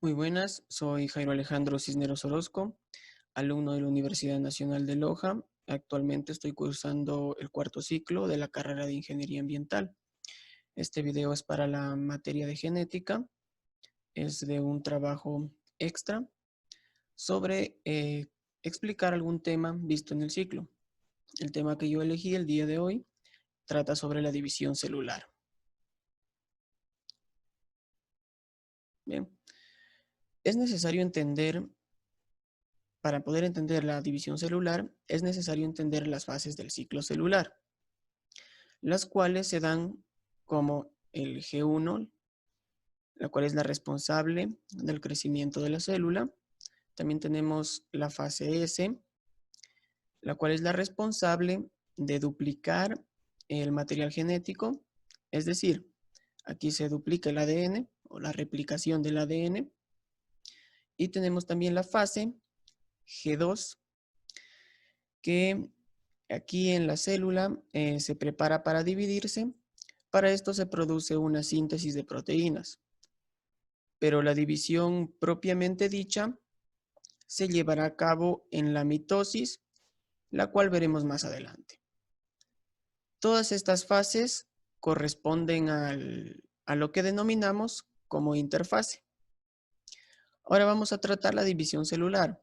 Muy buenas, soy Jairo Alejandro Cisneros Orozco, alumno de la Universidad Nacional de Loja. Actualmente estoy cursando el cuarto ciclo de la carrera de Ingeniería Ambiental. Este video es para la materia de genética, es de un trabajo extra sobre explicar algún tema visto en el ciclo. El tema que yo elegí el día de hoy trata sobre la división celular. Bien, es necesario entender. Para poder entender la división celular, es necesario entender las fases del ciclo celular, las cuales se dan como el G1, la cual es la responsable del crecimiento de la célula. También tenemos la fase S, la cual es la responsable de duplicar el material genético, es decir, aquí se duplica el ADN o la replicación del ADN. Y tenemos también la fase G2, que aquí en la célula se prepara para dividirse. Para esto se produce una síntesis de proteínas. Pero la división propiamente dicha se llevará a cabo en la mitosis, la cual veremos más adelante. Todas estas fases corresponden a lo que denominamos como interfase. Ahora vamos a tratar la división celular.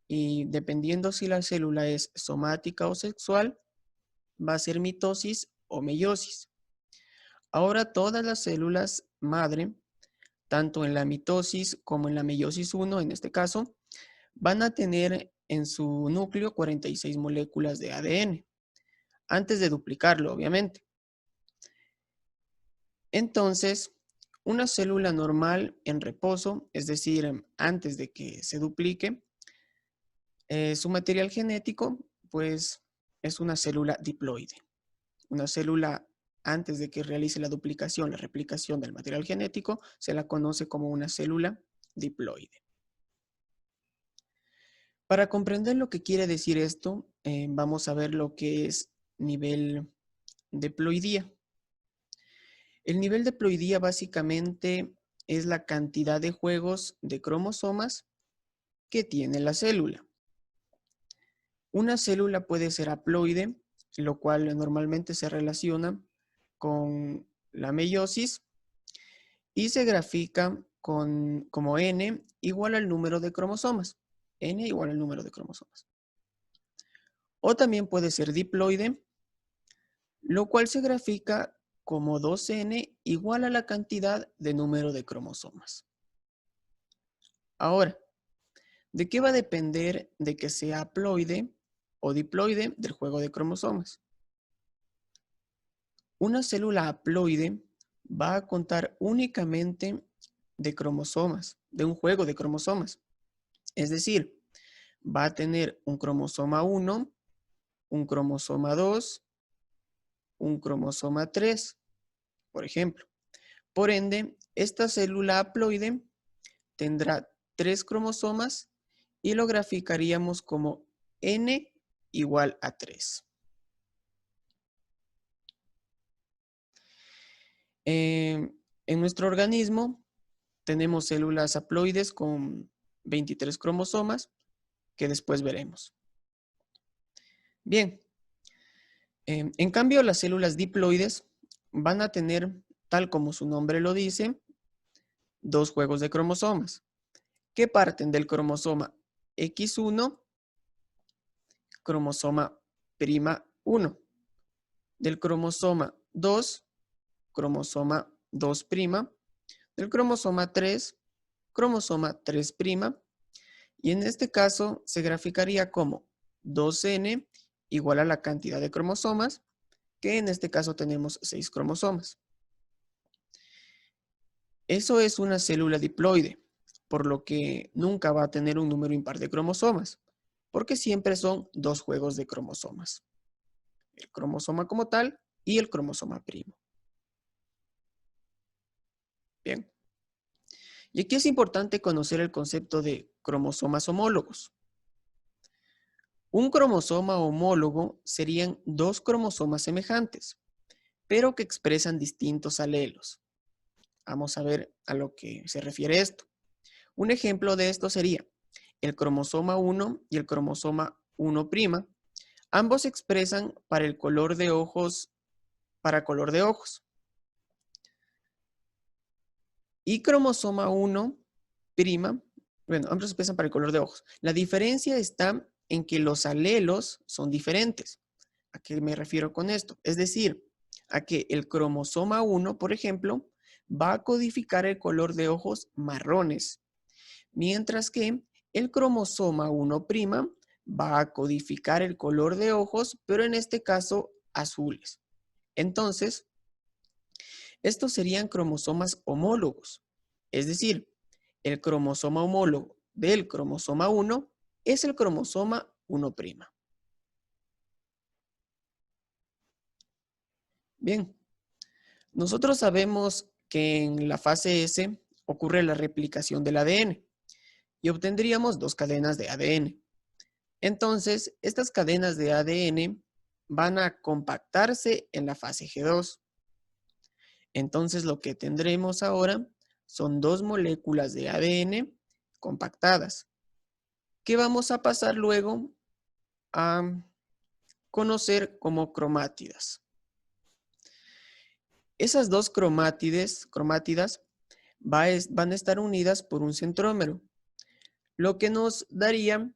Y dependiendo si la célula es somática o sexual, va a ser mitosis o meiosis. Ahora todas las células madre, tanto en la mitosis como en la meiosis 1, en este caso, van a tener en su núcleo 46 moléculas de ADN, antes de duplicarlo, obviamente. Entonces, una célula normal en reposo, es decir, antes de que se duplique, su material genético, pues, es una célula diploide. Una célula, antes de que realice la duplicación, la replicación del material genético, se la conoce como una célula diploide. Para comprender lo que quiere decir esto, vamos a ver lo que es nivel de ploidía. El nivel de ploidía básicamente es la cantidad de juegos de cromosomas que tiene la célula. Una célula puede ser haploide, lo cual normalmente se relaciona con la meiosis y se grafica como n igual al número de cromosomas. N igual al número de cromosomas. O también puede ser diploide, lo cual se grafica como 2n igual a la cantidad de número de cromosomas. Ahora, ¿de qué va a depender de que sea haploide o diploide del juego de cromosomas? Una célula haploide va a contar únicamente de cromosomas, de un juego de cromosomas. Es decir, va a tener un cromosoma 1, un cromosoma 2, un cromosoma 3, por ejemplo. Por ende, esta célula haploide tendrá 3 cromosomas y lo graficaríamos como n igual a 3. En nuestro organismo tenemos células haploides con 23 cromosomas que después veremos. Bien, en cambio las células diploides van a tener, tal como su nombre lo dice, 2 juegos de cromosomas que parten del cromosoma X1, cromosoma prima 1, del cromosoma 2, cromosoma 2', del cromosoma 3, cromosoma 3', y en este caso se graficaría como 2n igual a la cantidad de cromosomas, que en este caso tenemos 6 cromosomas. Eso es una célula diploide, por lo que nunca va a tener un número impar de cromosomas, porque siempre son 2 juegos de cromosomas. El cromosoma como tal y el cromosoma primo. Bien. Y aquí es importante conocer el concepto de cromosomas homólogos. Un cromosoma homólogo serían 2 cromosomas semejantes, pero que expresan distintos alelos. Vamos a ver a lo que se refiere esto. Un ejemplo de esto sería el cromosoma 1 y el cromosoma 1'. Ambos se expresan para el color de ojos, para color de ojos. Y cromosoma 1', bueno, ambos se expresan para el color de ojos. La diferencia está en que los alelos son diferentes. ¿A qué me refiero con esto? Es decir, a que el cromosoma 1, por ejemplo, va a codificar el color de ojos marrones, mientras que el cromosoma 1' va a codificar el color de ojos, pero en este caso azules. Entonces, estos serían cromosomas homólogos, es decir, el cromosoma homólogo del cromosoma 1 es el cromosoma 1'. Bien, nosotros sabemos que en la fase S ocurre la replicación del ADN y obtendríamos dos cadenas de ADN. Entonces, estas cadenas de ADN van a compactarse en la fase G2. Entonces, lo que tendremos ahora son dos moléculas de ADN compactadas, que vamos a pasar luego a conocer como cromátidas. Esas dos cromátidas van a estar unidas por un centrómero, lo que nos daría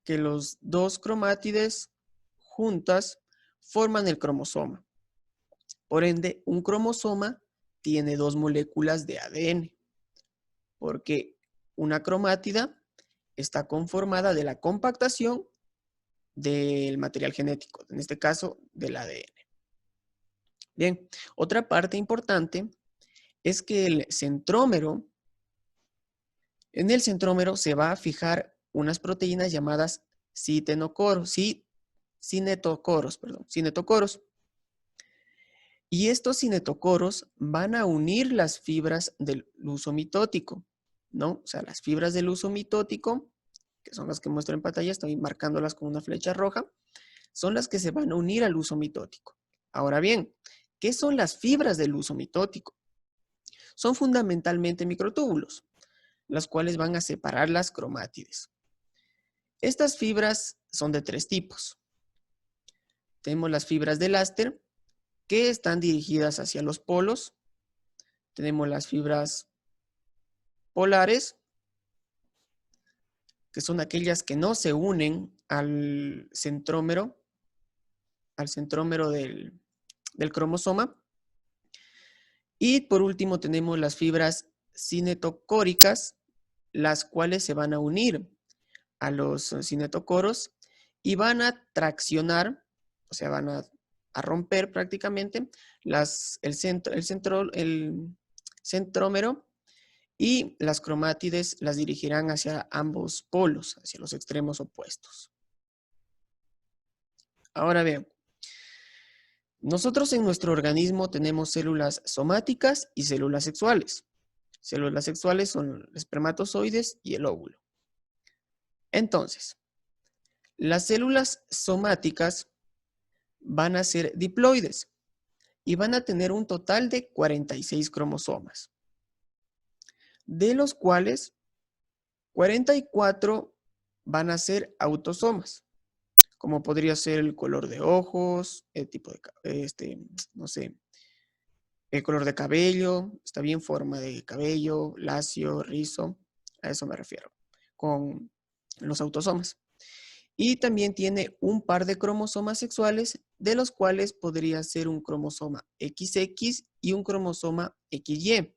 que los dos cromátides juntas forman el cromosoma. Por ende, un cromosoma tiene dos moléculas de ADN, porque una cromátida está conformada de la compactación del material genético, en este caso del ADN. Bien, otra parte importante es que el centrómero, en el centrómero se va a fijar unas proteínas llamadas cinetocoros. Y estos cinetocoros van a unir las fibras del luso mitótico, ¿no? O sea, las fibras del luso mitótico, que son las que muestro en pantalla, estoy marcándolas con una flecha roja, son las que se van a unir al luso mitótico. Ahora bien, ¿qué son las fibras del luso mitótico? Son fundamentalmente microtúbulos, las cuales van a separar las cromátides. Estas fibras son de tres tipos. Tenemos las fibras de Laster, que están dirigidas hacia los polos. Tenemos las fibras polares, que son aquellas que no se unen al centrómero del cromosoma. Y por último tenemos las fibras cinetocóricas, las cuales se van a unir a los cinetocoros y van a traccionar, o sea, van a romper prácticamente el centrómero, y las cromátides las dirigirán hacia ambos polos, hacia los extremos opuestos. Ahora bien, nosotros en nuestro organismo tenemos células somáticas y células sexuales. Células sexuales son los espermatozoides y el óvulo. Entonces, las células somáticas van a ser diploides y van a tener un total de 46 cromosomas, de los cuales 44 van a ser autosomas, como podría ser el color de ojos, el tipo de, no sé, el color de cabello, está bien, forma de cabello, lacio, rizo, a eso me refiero, con los autosomas. Y también tiene un par de cromosomas sexuales, de los cuales podría ser un cromosoma XX y un cromosoma XY.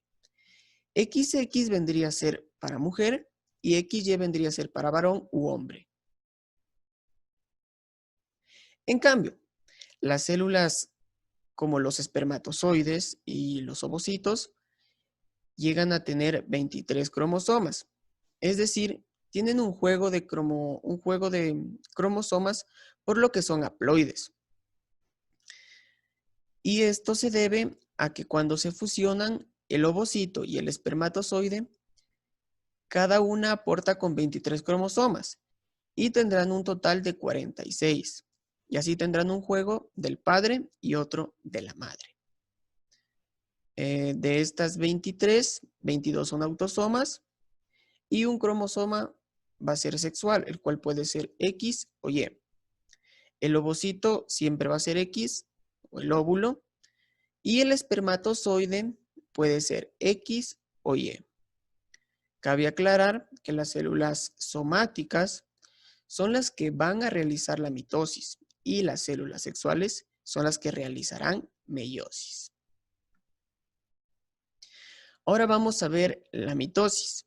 XX vendría a ser para mujer y XY vendría a ser para varón u hombre. En cambio, las células como los espermatozoides y los ovocitos llegan a tener 23 cromosomas. Es decir, tienen un juego de cromosomas, por lo que son haploides. Y esto se debe a que cuando se fusionan el ovocito y el espermatozoide, cada una aporta con 23 cromosomas y tendrán un total de 46. Y así tendrán un juego del padre y otro de la madre. De estas 23, 22 son autosomas Y un cromosoma va a ser sexual, el cual puede ser X o Y. El ovocito siempre va a ser X, o el óvulo, y el espermatozoide puede ser X o Y. Cabe aclarar que las células somáticas son las que van a realizar la mitosis y las células sexuales son las que realizarán meiosis. Ahora vamos a ver la mitosis,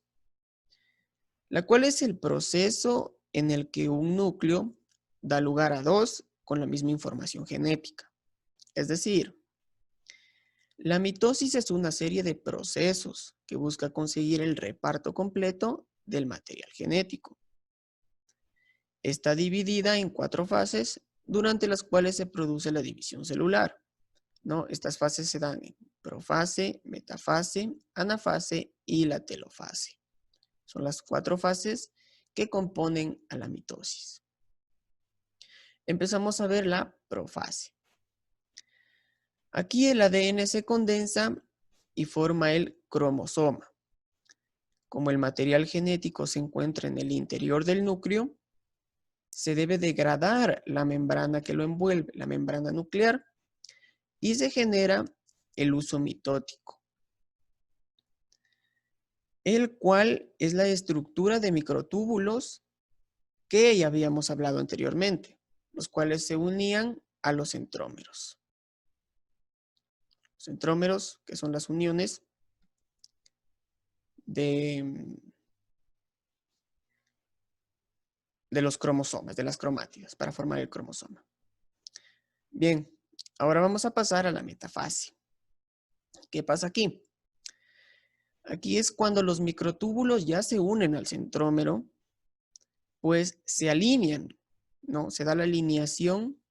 la cual es el proceso en el que un núcleo da lugar a dos con la misma información genética. Es decir, la mitosis es una serie de procesos que busca conseguir el reparto completo del material genético. Está dividida en 4 fases durante las cuales se produce la división celular, ¿no? Estas fases se dan en profase, metafase, anafase y la telofase. Son las 4 fases que componen a la mitosis. Empezamos a ver la profase. Aquí el ADN se condensa y forma el cromosoma. Como el material genético se encuentra en el interior del núcleo, se debe degradar la membrana que lo envuelve, la membrana nuclear, y se genera el uso mitótico, el cual es la estructura de microtúbulos que ya habíamos hablado anteriormente, los cuales se unían a los centrómeros. Los centrómeros, que son las uniones de los cromosomas, de las cromátidas, para formar el cromosoma. Bien, ahora vamos a pasar a la metafase. ¿Qué pasa aquí? Aquí es cuando los microtúbulos ya se unen al centrómero, pues se alinean, ¿no? Se da la alineación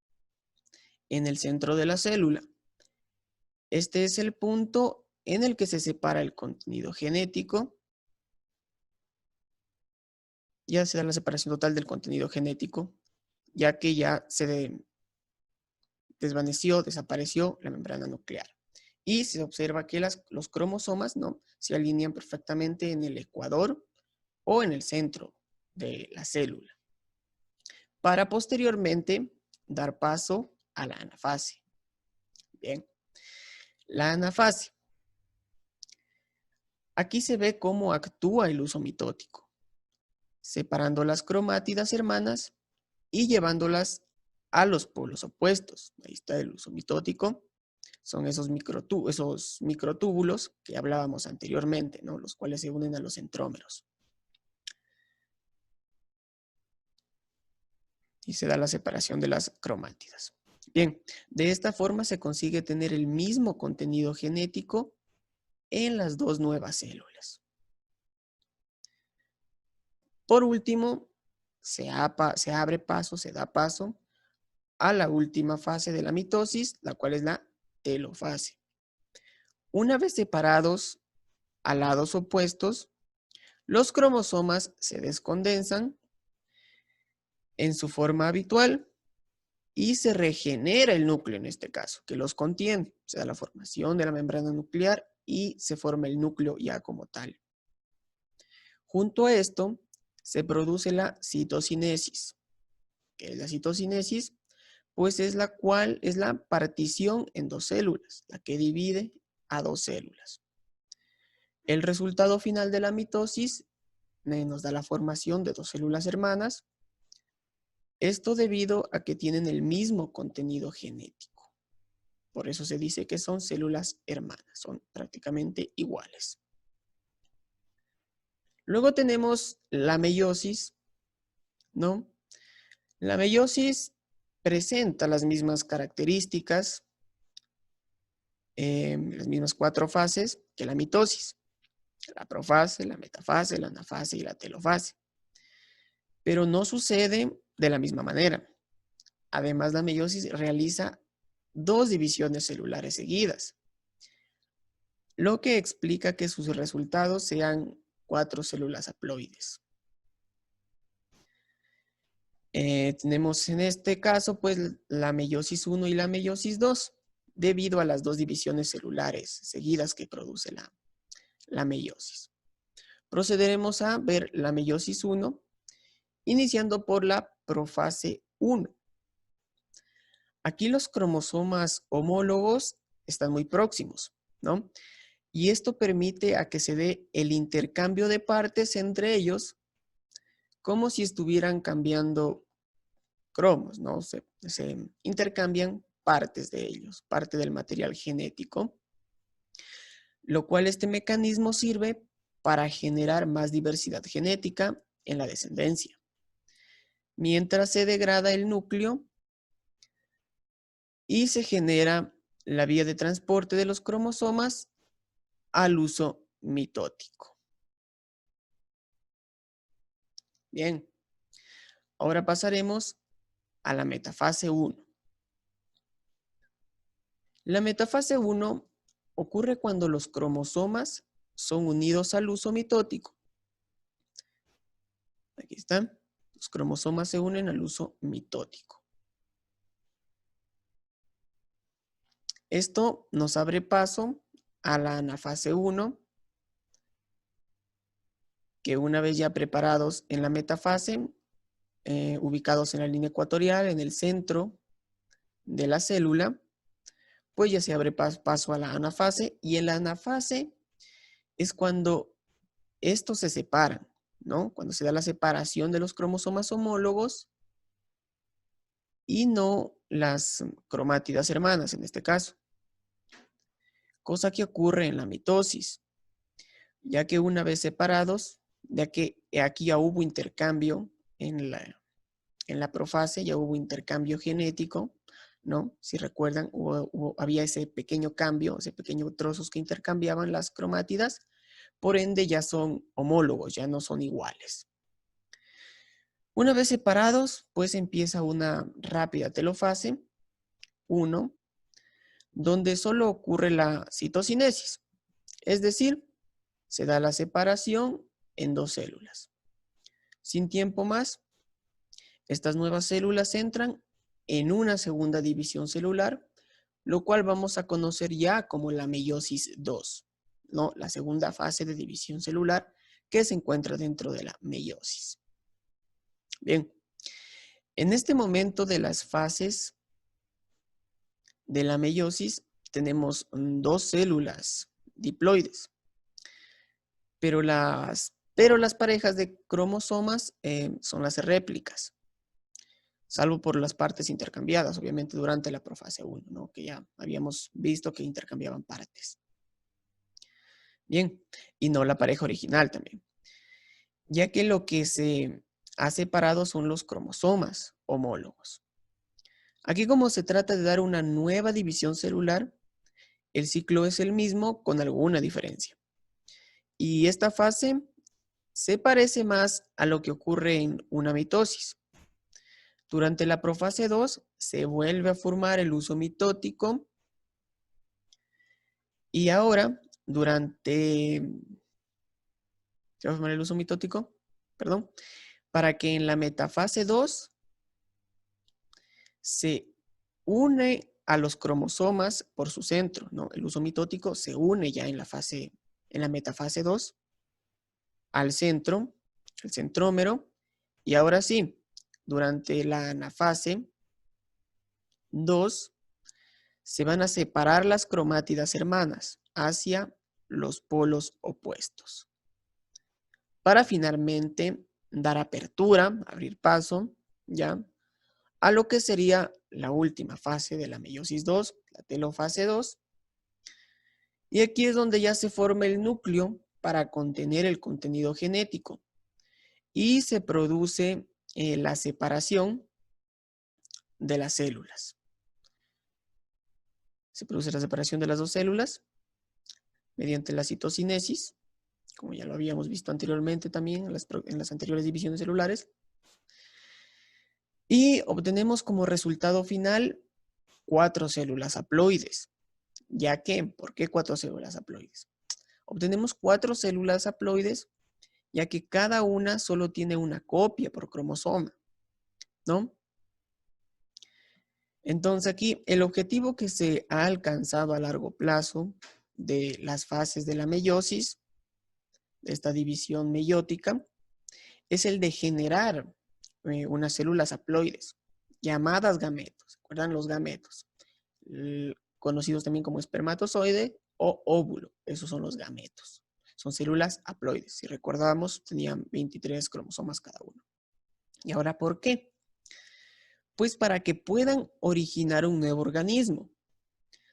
en el centro de la célula. Este es el punto en el que se separa el contenido genético. Ya se da la separación total del contenido genético, ya que ya se desvaneció, desapareció la membrana nuclear. Y se observa que los cromosomas, ¿no?, se alinean perfectamente en el ecuador o en el centro de la célula, para posteriormente dar paso a la anafase. Bien, la anafase. Aquí se ve cómo actúa el uso mitótico, separando las cromátidas hermanas y llevándolas a los polos opuestos. Ahí está el uso mitótico. Son esos microtúbulos que hablábamos anteriormente, ¿no?, los cuales se unen a los centrómeros. Y se da la separación de las cromátidas. Bien, de esta forma se consigue tener el mismo contenido genético en las dos nuevas células. Por último, se da paso a la última fase de la mitosis, la cual es la telofase. Una vez separados a lados opuestos, los cromosomas se descondensan en su forma habitual y se regenera el núcleo en este caso, que los contiene. Se da la formación de la membrana nuclear y se forma el núcleo ya como tal. Junto a esto, se produce la citocinesis. ¿Qué es la citocinesis? Pues es la partición en dos células, la que divide a dos células. El resultado final de la mitosis nos da la formación de dos células hermanas. Esto debido a que tienen el mismo contenido genético. Por eso se dice que son células hermanas, son prácticamente iguales. Luego tenemos la meiosis, ¿no? La meiosis presenta las mismas características, las mismas 4 fases que la mitosis. La profase, la metafase, la anafase y la telofase. Pero no sucede de la misma manera. Además, la meiosis realiza 2 divisiones celulares seguidas, lo que explica que sus resultados sean 4 células haploides. Tenemos en este caso, pues, la meiosis 1 y la meiosis 2, debido a las 2 divisiones celulares seguidas que produce la meiosis. Procederemos a ver la meiosis 1, iniciando por la profase 1. Aquí los cromosomas homólogos están muy próximos, ¿no? Y esto permite a que se dé el intercambio de partes entre ellos como si estuvieran cambiando cromos, ¿no? Se intercambian partes de ellos, parte del material genético, lo cual este mecanismo sirve para generar más diversidad genética en la descendencia. Mientras se degrada el núcleo y se genera la vía de transporte de los cromosomas al uso mitótico. Bien, ahora pasaremos a la metafase 1. La metafase 1 ocurre cuando los cromosomas son unidos al uso mitótico. Aquí están. Los cromosomas se unen al uso mitótico. Esto nos abre paso a la anafase 1, que una vez ya preparados en la metafase, ubicados en la línea ecuatorial, en el centro de la célula, pues ya se abre paso a la anafase, y en la anafase es cuando estos se separan, ¿no? Cuando se da la separación de los cromosomas homólogos y no las cromátidas hermanas en este caso. Cosa que ocurre en la mitosis, ya que una vez separados, ya que aquí ya hubo intercambio en la profase, ya hubo intercambio genético, ¿no? Si recuerdan, había ese pequeño cambio, ese pequeño trozos que intercambiaban las cromátidas, por ende ya son homólogos, ya no son iguales. Una vez separados, pues empieza una rápida telofase 1, donde solo ocurre la citocinesis, es decir, se da la separación en dos células. Sin tiempo más, estas nuevas células entran en una segunda división celular, lo cual vamos a conocer ya como la meiosis 2, ¿no? La segunda fase de división celular que se encuentra dentro de la meiosis. Bien, en este momento de las fases de la meiosis tenemos dos células diploides, pero las parejas de cromosomas son las réplicas, salvo por las partes intercambiadas, obviamente durante la profase 1, ¿no? Que ya habíamos visto que intercambiaban partes. Bien, y no la pareja original también, ya que lo que se ha separado son los cromosomas homólogos. Aquí, como se trata de dar una nueva división celular, el ciclo es el mismo con alguna diferencia. Y esta fase se parece más a lo que ocurre en una mitosis. Durante la profase 2 se vuelve a formar el uso mitótico y ahora durante... ¿Se va a formar el uso mitótico? Perdón. Para que en la metafase 2 se une a los cromosomas por su centro, ¿no? El uso mitótico se une ya en la metafase 2 al centro, el centrómero, y ahora sí, durante la anafase 2 se van a separar las cromátidas hermanas hacia los polos opuestos, para finalmente dar apertura, abrir paso, ¿ya? A lo que sería la última fase de la meiosis 2, la telofase 2. Y aquí es donde ya se forma el núcleo para contener el contenido genético. Y se produce la separación de las células. Se produce la separación de las dos células mediante la citocinesis, como ya lo habíamos visto anteriormente también en las anteriores divisiones celulares. Y obtenemos como resultado final 4 células haploides. ¿Ya que? ¿Por qué 4 células haploides? Obtenemos 4 células haploides, ya que cada una solo tiene una copia por cromosoma, ¿no? Entonces aquí el objetivo que se ha alcanzado a largo plazo de las fases de la meiosis de esta división meiótica es el de generar unas células haploides, llamadas gametos. ¿Recuerdan los gametos? Conocidos también como espermatozoide o óvulo. Esos son los gametos. Son células haploides. Si recordamos, tenían 23 cromosomas cada uno. ¿Y ahora por qué? Pues para que puedan originar un nuevo organismo,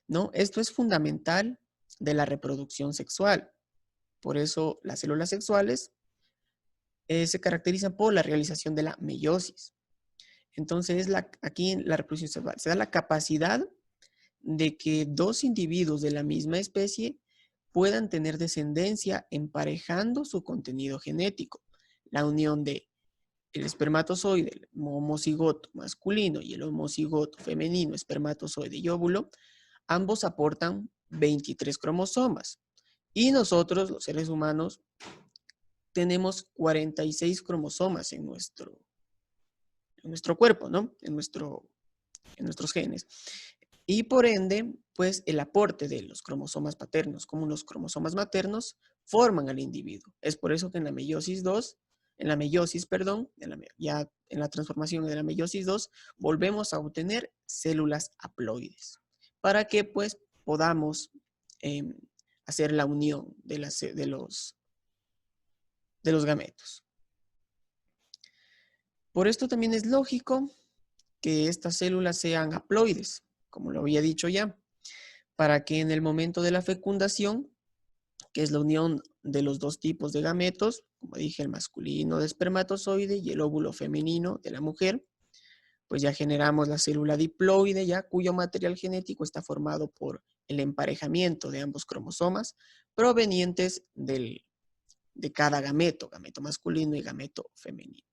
¿no? Esto es fundamental de la reproducción sexual. Por eso las células sexuales se caracterizan por la realización de la meiosis. Entonces, aquí en la reproducción sexual se da la capacidad de que dos individuos de la misma especie puedan tener descendencia emparejando su contenido genético. La unión de el espermatozoide, el homocigoto masculino y el homocigoto femenino, espermatozoide y óvulo, ambos aportan 23 cromosomas. Y nosotros, los seres humanos, tenemos 46 cromosomas en nuestro cuerpo, ¿no? En nuestros genes. Y por ende, pues el aporte de los cromosomas paternos como los cromosomas maternos forman al individuo. Es por eso que en la meiosis 2, ya en la transformación de la meiosis 2, volvemos a obtener células haploides para que pues podamos hacer la unión de los gametos. Por esto también es lógico que estas células sean haploides, como lo había dicho ya, para que en el momento de la fecundación, que es la unión de los dos tipos de gametos, como dije, el masculino de espermatozoide y el óvulo femenino de la mujer, pues ya generamos la célula diploide, ya cuyo material genético está formado por el emparejamiento de ambos cromosomas provenientes de cada gameto, gameto masculino y gameto femenino.